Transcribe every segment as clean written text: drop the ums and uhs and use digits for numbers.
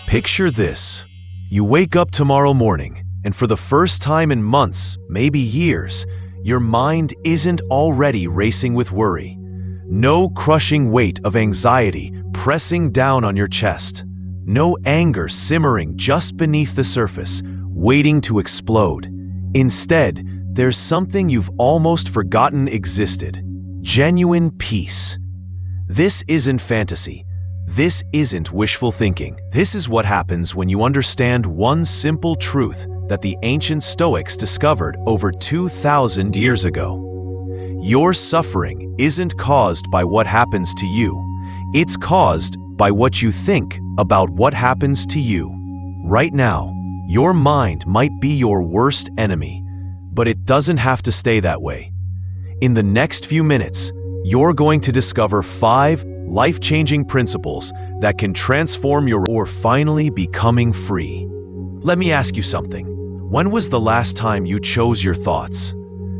Picture this. You wake up tomorrow morning, and for the first time in months, maybe years, your mind isn't already racing with worry. No crushing weight of anxiety pressing down on your chest. No anger simmering just beneath the surface, waiting to explode. Instead, there's something you've almost forgotten existed. Genuine peace. This isn't fantasy. This isn't wishful thinking. This is what happens when you understand one simple truth that the ancient Stoics discovered over 2,000 years ago. Your suffering isn't caused by what happens to you. It's caused by what you think about what happens to you. Right now, your mind might be your worst enemy, but it doesn't have to stay that way. In the next few minutes, you're going to discover 5 life-changing principles that can transform your or finally becoming free. Let me ask you something. When was the last time you chose your thoughts?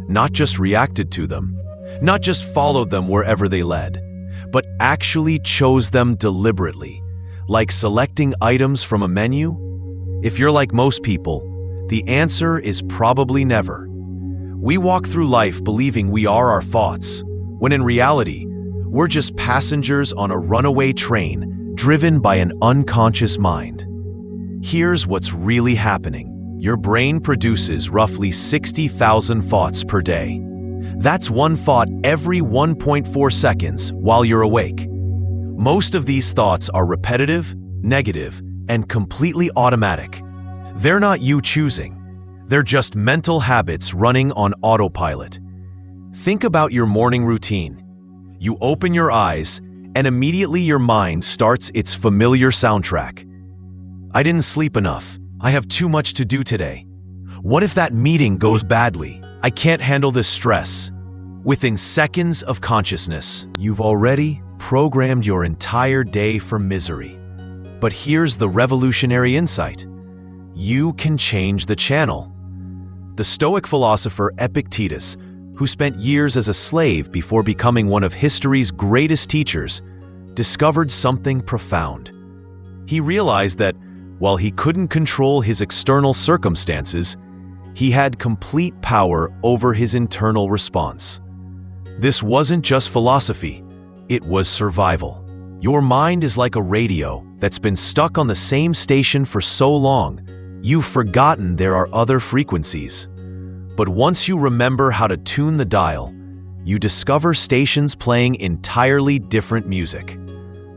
Not just reacted to them, not just followed them wherever they led, but actually chose them deliberately, like selecting items from a menu? If you're like most people, the answer is probably never. We walk through life believing we are our thoughts, when in reality, we're just passengers on a runaway train driven by an unconscious mind. Here's what's really happening. Your brain produces roughly 60,000 thoughts per day. That's one thought every 1.4 seconds while you're awake. Most of these thoughts are repetitive, negative, and completely automatic. They're not you choosing. They're just mental habits running on autopilot. Think about your morning routine. You open your eyes, and immediately your mind starts its familiar soundtrack. I didn't sleep enough. I have too much to do today. What if that meeting goes badly? I can't handle this stress. Within seconds of consciousness, you've already programmed your entire day for misery. But here's the revolutionary insight. You can change the channel. The Stoic philosopher Epictetus, who spent years as a slave before becoming one of history's greatest teachers, discovered something profound. He realized that while he couldn't control his external circumstances, he had complete power over his internal response. This wasn't just philosophy, it was survival. Your mind is like a radio that's been stuck on the same station for so long, you've forgotten there are other frequencies. But once you remember how to tune the dial, you discover stations playing entirely different music.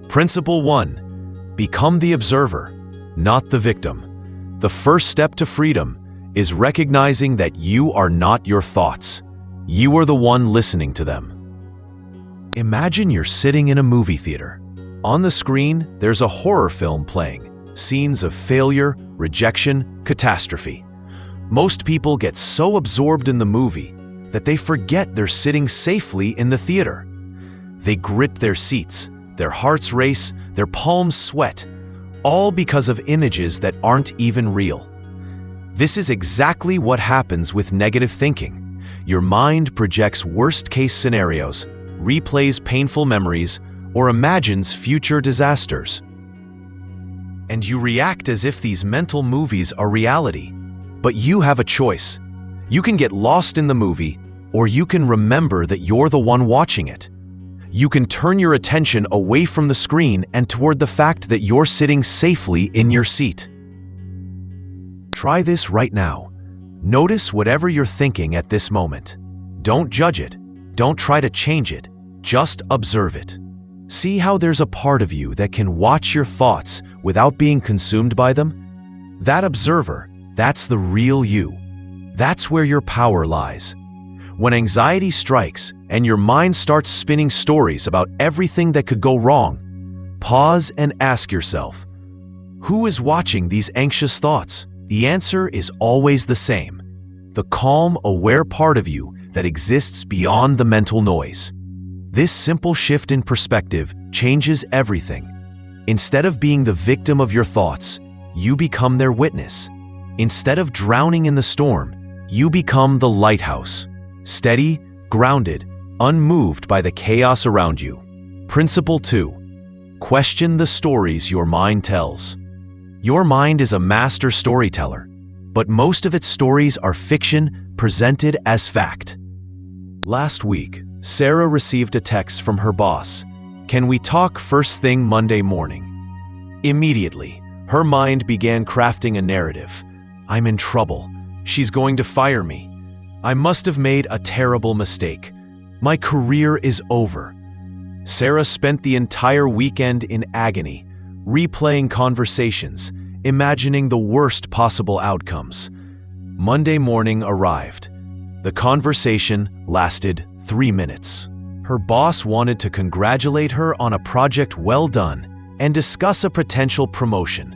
Principle 1. Become the observer, not the victim. The first step to freedom is recognizing that you are not your thoughts. You are the one listening to them. Imagine you're sitting in a movie theater. On the screen, there's a horror film playing, scenes of failure, rejection, catastrophe. Most people get so absorbed in the movie that they forget they're sitting safely in the theater. They grip their seats, their hearts race, their palms sweat, all because of images that aren't even real. This is exactly what happens with negative thinking. Your mind projects worst-case scenarios, replays painful memories, or imagines future disasters. And you react as if these mental movies are reality. But you have a choice. You can get lost in the movie, or you can remember that you're the one watching it. You can turn your attention away from the screen and toward the fact that you're sitting safely in your seat. Try this right now. Notice whatever you're thinking at this moment. Don't judge it. Don't try to change it. Just observe it. See how there's a part of you that can watch your thoughts without being consumed by them? That observer, that's the real you. That's where your power lies. When anxiety strikes and your mind starts spinning stories about everything that could go wrong, pause and ask yourself, who is watching these anxious thoughts? The answer is always the same. The calm, aware part of you that exists beyond the mental noise. This simple shift in perspective changes everything. Instead of being the victim of your thoughts, you become their witness. Instead of drowning in the storm, you become the lighthouse, steady, grounded, unmoved by the chaos around you. Principle 2. Question the stories your mind tells. Your mind is a master storyteller, but most of its stories are fiction presented as fact. Last week, Sarah received a text from her boss. "Can we talk first thing Monday morning?" Immediately, her mind began crafting a narrative. "I'm in trouble. She's going to fire me. I must have made a terrible mistake. My career is over." Sarah spent the entire weekend in agony, replaying conversations, imagining the worst possible outcomes. Monday morning arrived. The conversation lasted 3 minutes. Her boss wanted to congratulate her on a project well done and discuss a potential promotion.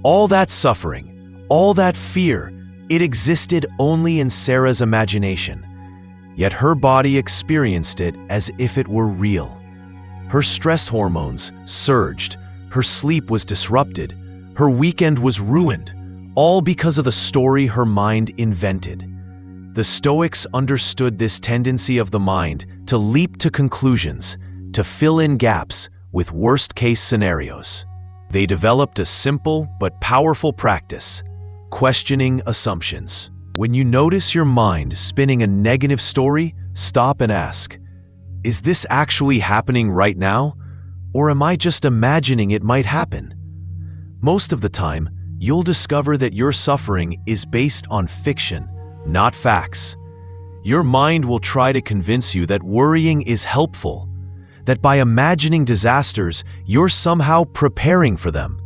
All that suffering, all that fear, it existed only in Sarah's imagination. Yet her body experienced it as if it were real. Her stress hormones surged, her sleep was disrupted, her weekend was ruined, all because of the story her mind invented. The Stoics understood this tendency of the mind to leap to conclusions, to fill in gaps with worst-case scenarios. They developed a simple but powerful practice: questioning assumptions. When you notice your mind spinning a negative story, stop and ask, "Is this actually happening right now? Or am I just imagining it might happen?" Most of the time, you'll discover that your suffering is based on fiction, not facts. Your mind will try to convince you that worrying is helpful, that by imagining disasters, you're somehow preparing for them.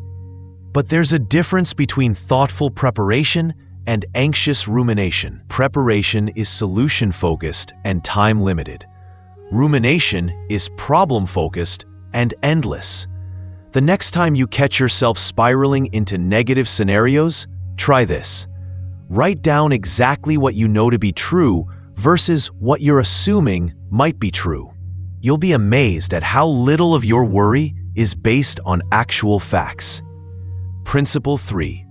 But there's a difference between thoughtful preparation and anxious rumination. Preparation is solution-focused and time-limited. Rumination is problem-focused and endless. The next time you catch yourself spiraling into negative scenarios, try this. Write down exactly what you know to be true versus what you're assuming might be true. You'll be amazed at how little of your worry is based on actual facts. Principle 3.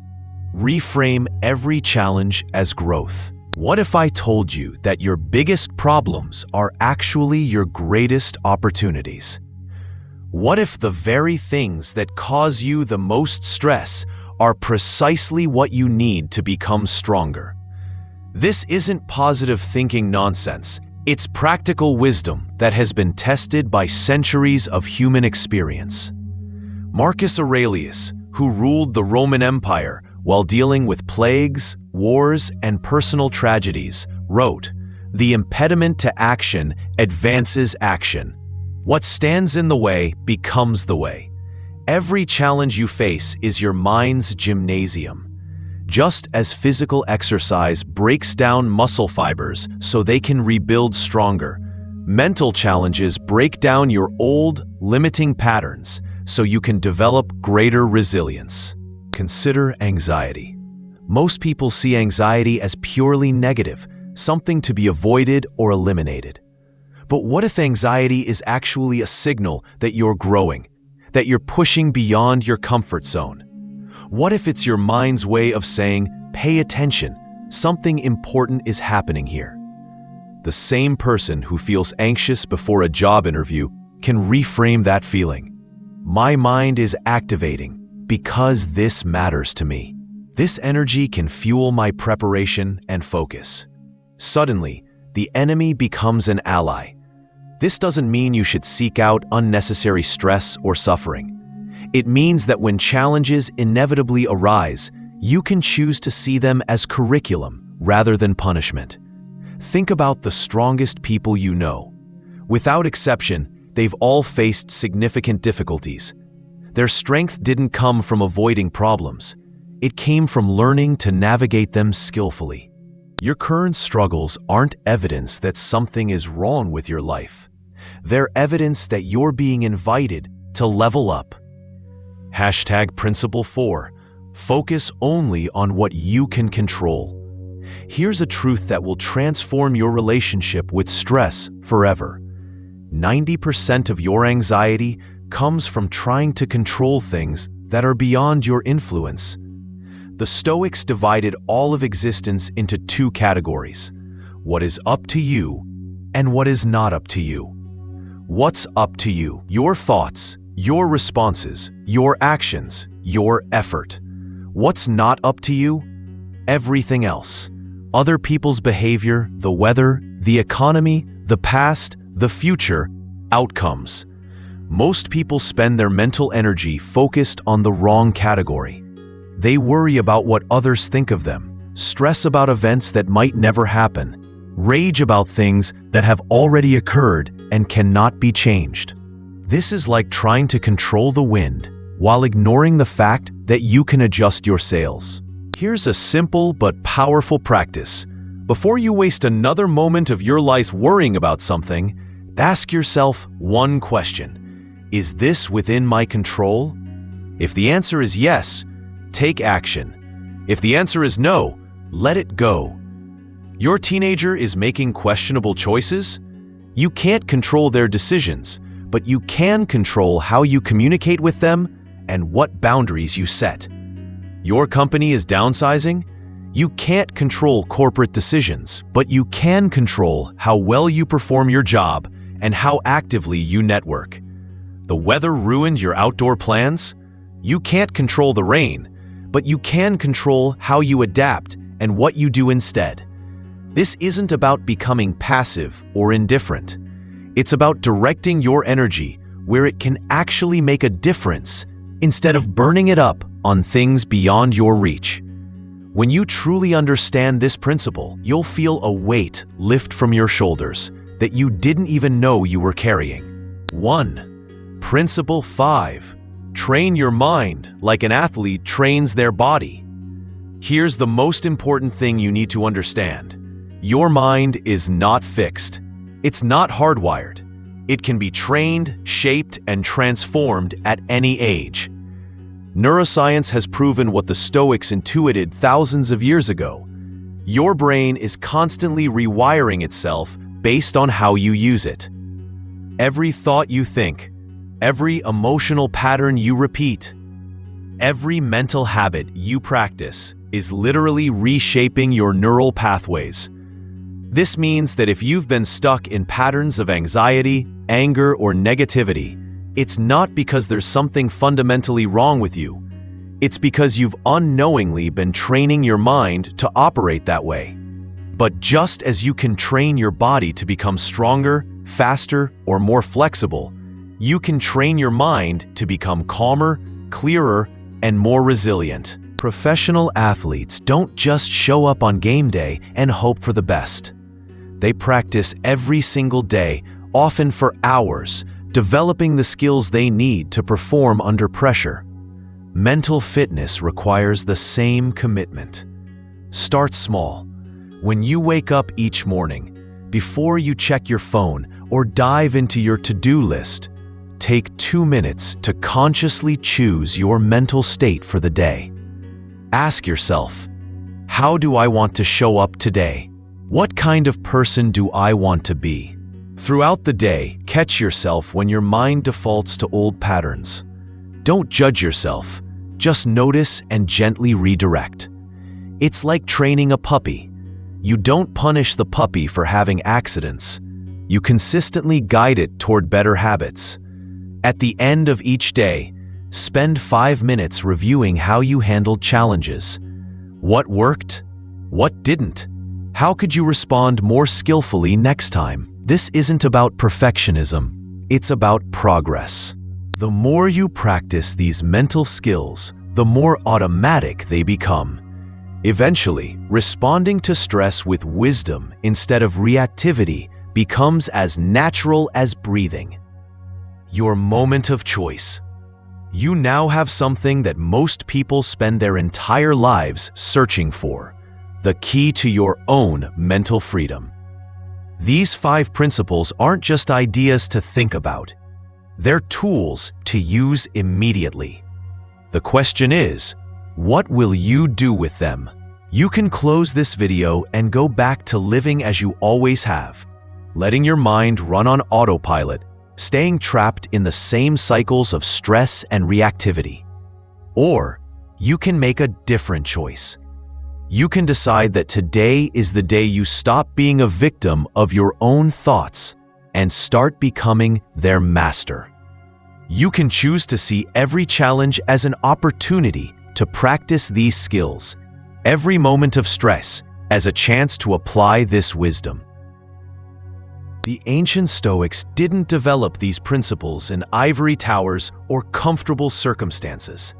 Reframe every challenge as growth. What if I told you that your biggest problems are actually your greatest opportunities? What if the very things that cause you the most stress are precisely what you need to become stronger? This isn't positive thinking nonsense. It's practical wisdom that has been tested by centuries of human experience. Marcus Aurelius, who ruled the Roman Empire while dealing with plagues, wars, and personal tragedies, wrote, "The impediment to action advances action. What stands in the way becomes the way." Every challenge you face is your mind's gymnasium. Just as physical exercise breaks down muscle fibers so they can rebuild stronger, mental challenges break down your old, limiting patterns so you can develop greater resilience. Consider anxiety. Most people see anxiety as purely negative, something to be avoided or eliminated. But what if anxiety is actually a signal that you're growing, that you're pushing beyond your comfort zone? What if it's your mind's way of saying, "Pay attention, something important is happening here"? The same person who feels anxious before a job interview can reframe that feeling. "My mind is activating because this matters to me. This energy can fuel my preparation and focus." Suddenly, the enemy becomes an ally. This doesn't mean you should seek out unnecessary stress or suffering. It means that when challenges inevitably arise, you can choose to see them as curriculum rather than punishment. Think about the strongest people you know. Without exception, they've all faced significant difficulties. Their strength didn't come from avoiding problems. It came from learning to navigate them skillfully. Your current struggles aren't evidence that something is wrong with your life. They're evidence that you're being invited to level up. Principle 4. Focus only on what you can control. Here's a truth that will transform your relationship with stress forever. 90% of your anxiety comes from trying to control things that are beyond your influence. The Stoics divided all of existence into 2 categories: what is up to you and what is not up to you. What's up to you? Your thoughts, your responses, your actions, your effort. What's not up to you? Everything else. Other people's behavior, the weather, the economy, the past, the future, outcomes. Most people spend their mental energy focused on the wrong category. They worry about what others think of them, stress about events that might never happen, rage about things that have already occurred and cannot be changed. This is like trying to control the wind while ignoring the fact that you can adjust your sails. Here's a simple but powerful practice. Before you waste another moment of your life worrying about something, ask yourself one question. Is this within my control? If the answer is yes, take action. If the answer is no, let it go. Your teenager is making questionable choices? You can't control their decisions, but you can control how you communicate with them and what boundaries you set. Your company is downsizing? You can't control corporate decisions, but you can control how well you perform your job and how actively you network. The weather ruined your outdoor plans? You can't control the rain, but you can control how you adapt and what you do instead. This isn't about becoming passive or indifferent. It's about directing your energy where it can actually make a difference instead of burning it up on things beyond your reach. When you truly understand this principle, you'll feel a weight lift from your shoulders that you didn't even know you were carrying. 1. Principle 5. Train your mind like an athlete trains their body. Here's the most important thing you need to understand. Your mind is not fixed. It's not hardwired. It can be trained, shaped, and transformed at any age. Neuroscience has proven what the Stoics intuited thousands of years ago. Your brain is constantly rewiring itself based on how you use it. Every thought you think, every emotional pattern you repeat, every mental habit you practice is literally reshaping your neural pathways. This means that if you've been stuck in patterns of anxiety, anger, or negativity, it's not because there's something fundamentally wrong with you. It's because you've unknowingly been training your mind to operate that way. But just as you can train your body to become stronger, faster, or more flexible, you can train your mind to become calmer, clearer, and more resilient. Professional athletes don't just show up on game day and hope for the best. They practice every single day, often for hours, developing the skills they need to perform under pressure. Mental fitness requires the same commitment. Start small. When you wake up each morning, before you check your phone or dive into your to-do list, take 2 minutes to consciously choose your mental state for the day. Ask yourself, how do I want to show up today? What kind of person do I want to be? Throughout the day, catch yourself when your mind defaults to old patterns. Don't judge yourself, just notice and gently redirect. It's like training a puppy. You don't punish the puppy for having accidents. You consistently guide it toward better habits. At the end of each day, spend 5 minutes reviewing how you handled challenges. What worked? What didn't? How could you respond more skillfully next time? This isn't about perfectionism. It's about progress. The more you practice these mental skills, the more automatic they become. Eventually, responding to stress with wisdom instead of reactivity becomes as natural as breathing. Your moment of choice. You now have something that most people spend their entire lives searching for: the key to your own mental freedom. These 5 principles aren't just ideas to think about. They're tools to use immediately. The question is, what will you do with them? You can close this video and go back to living as you always have, letting your mind run on autopilot, staying trapped in the same cycles of stress and reactivity. Or you can make a different choice. You can decide that today is the day you stop being a victim of your own thoughts and start becoming their master. You can choose to see every challenge as an opportunity to practice these skills, every moment of stress as a chance to apply this wisdom. The ancient Stoics didn't develop these principles in ivory towers or comfortable circumstances.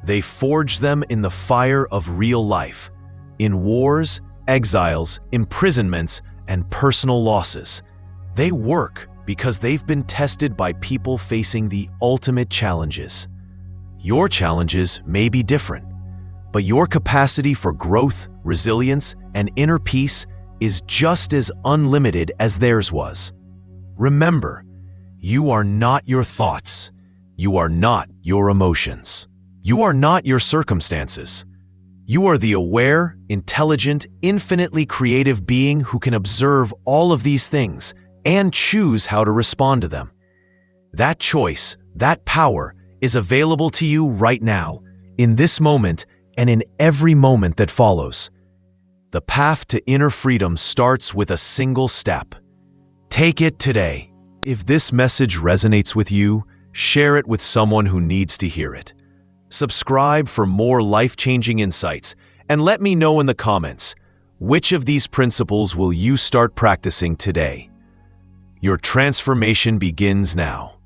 They forged them in the fire of real life, in wars, exiles, imprisonments, and personal losses. They work because they've been tested by people facing the ultimate challenges. Your challenges may be different, but your capacity for growth, resilience, and inner peace is just as unlimited as theirs was. Remember, you are not your thoughts. You are not your emotions. You are not your circumstances. You are the aware, intelligent, infinitely creative being who can observe all of these things and choose how to respond to them. That choice, that power, is available to you right now, in this moment, and in every moment that follows. The path to inner freedom starts with a single step. Take it today. If this message resonates with you, share it with someone who needs to hear it. Subscribe for more life-changing insights, and let me know in the comments, which of these principles will you start practicing today? Your transformation begins now.